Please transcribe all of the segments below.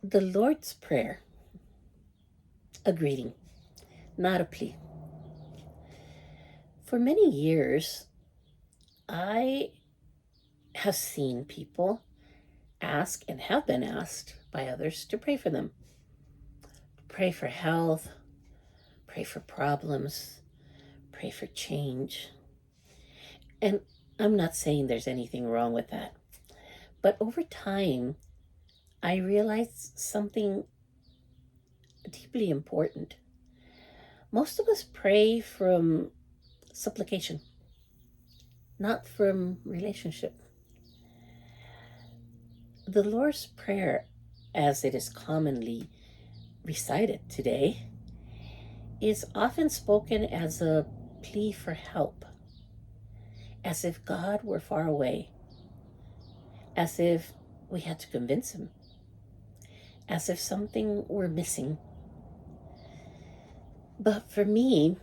The Lord's Prayer, a greeting, not a plea. For many years, I have seen people ask and have been asked by others to pray for them. Pray for health, pray for problems, pray for change. And I'm not saying there's anything wrong with that. But over time, I realized something deeply important. Most of us pray from supplication, not from relationship. The Lord's Prayer, as it is commonly recited today, is often spoken as a plea for help, as if God were far away, as if we had to convince him, as if something were missing. But for me,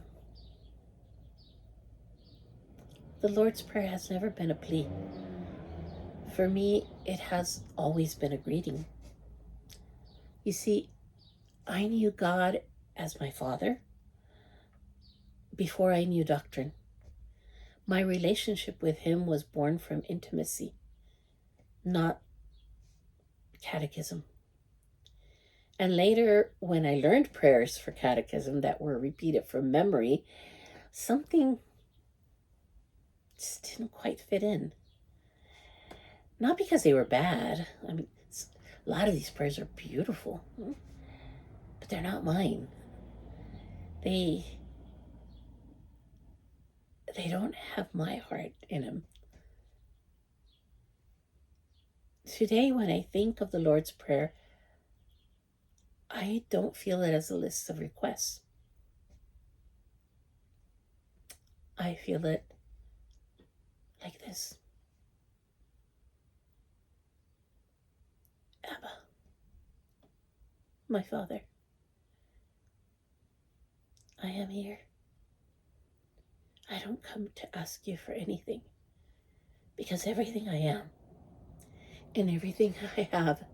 the Lord's Prayer has never been a plea. For me, it has always been a greeting. You see, I knew God as my Father before I knew doctrine. My relationship with him was born from intimacy, not catechism. And later, when I learned prayers for catechism that were repeated from memory, something just didn't quite fit in. Not because they were bad. I mean, a lot of these prayers are beautiful, but they're not mine. They don't have my heart in them. Today, when I think of the Lord's Prayer, I don't feel it as a list of requests. I feel it like this: Abba, my Father, I am here. I don't come to ask you for anything, because everything I am and everything I have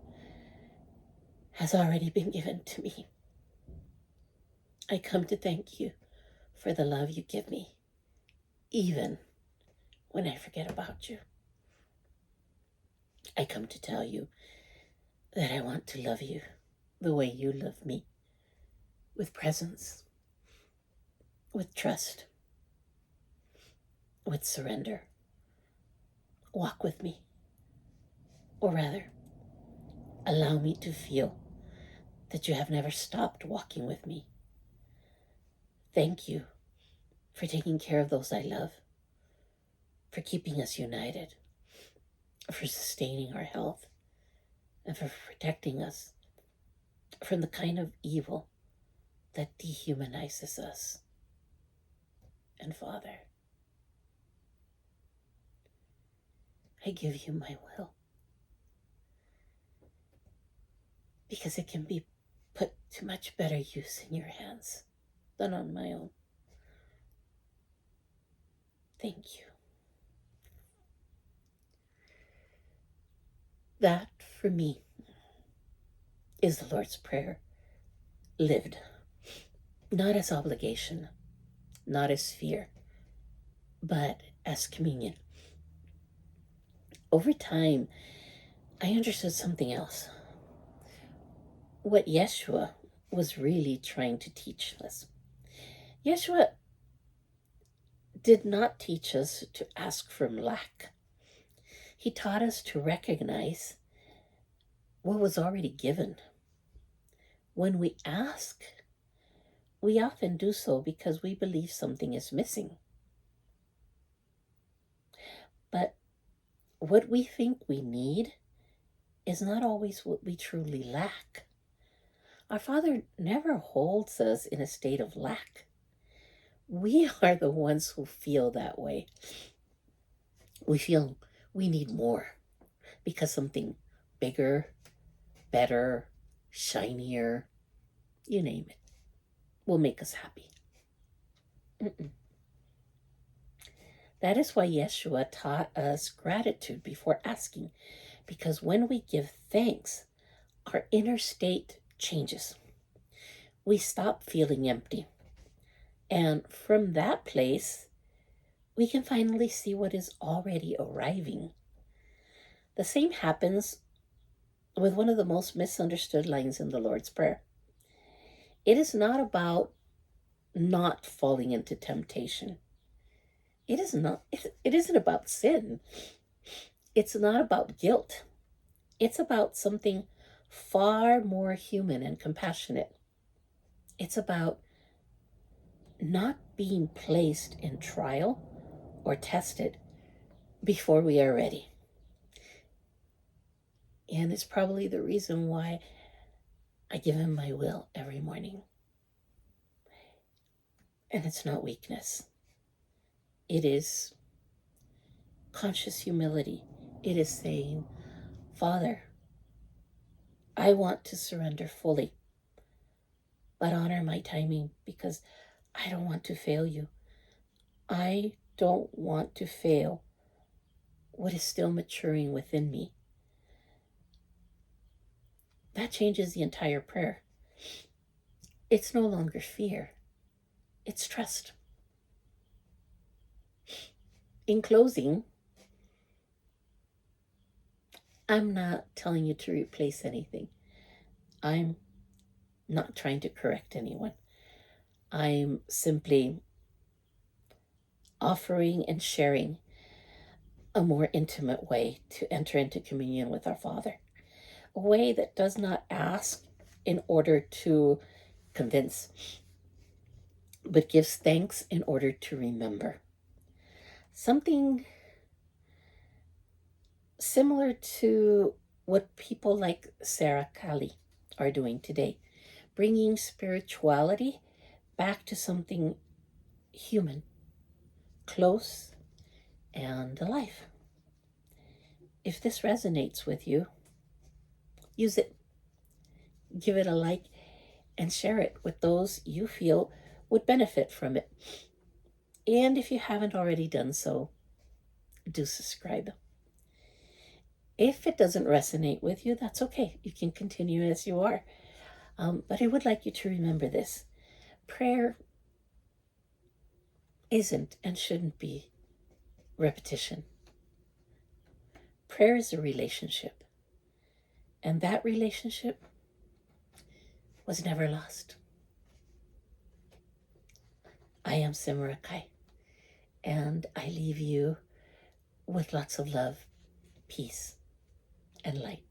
has already been given to me. I come to thank you for the love you give me, even when I forget about you. I come to tell you that I want to love you the way you love me, with presence, with trust, with surrender. Walk with me, or rather, allow me to feel that you have never stopped walking with me. Thank you for taking care of those I love, for keeping us united, for sustaining our health, and for protecting us from the kind of evil that dehumanizes us. And Father, I give you my will, because it can be put to much better use in your hands than on my own. Thank you. That, for me, is the Lord's Prayer lived, not as obligation, not as fear, but as communion. Over time, I understood something else. What Yeshua was really trying to teach us. Yeshua did not teach us to ask from lack. He taught us to recognize what was already given. When we ask, we often do so because we believe something is missing. But what we think we need is not always what we truly lack. Our Father never holds us in a state of lack. We are the ones who feel that way. We feel we need more because something bigger, better, shinier, you name it, will make us happy. That is why Yeshua taught us gratitude before asking, because when we give thanks, our inner state changes. We stop feeling empty. And from that place, we can finally see what is already arriving. The same happens with one of the most misunderstood lines in the Lord's Prayer. It is not about not falling into temptation. It is not, it isn't about sin. It's not about guilt. It's about something far more human and compassionate. It's about not being placed in trial or tested before we are ready. And it's probably the reason why I give him my will every morning. And it's not weakness. It is conscious humility. It is saying, Father, I want to surrender fully, but honor my timing because I don't want to fail you. I don't want to fail what is still maturing within me. That changes the entire prayer. It's no longer fear. It's trust. In closing, I'm not telling you to replace anything. I'm not trying to correct anyone. I'm simply offering and sharing a more intimate way to enter into communion with our Father. A way that does not ask in order to convince, but gives thanks in order to remember. Something similar to what people like Simera'Kai are doing today, bringing spirituality back to something human, close, and alive. If this resonates with you, use it. Give it a like and share it with those you feel would benefit from it. And if you haven't already done so, do subscribe. If it doesn't resonate with you, that's okay. You can continue as you are. But I would like you to remember this. Prayer isn't and shouldn't be repetition. Prayer is a relationship. And that relationship was never lost. I am Simera'Kai, and I leave you with lots of love, peace, and light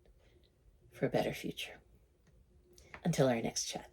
for a better future. Until our next chat.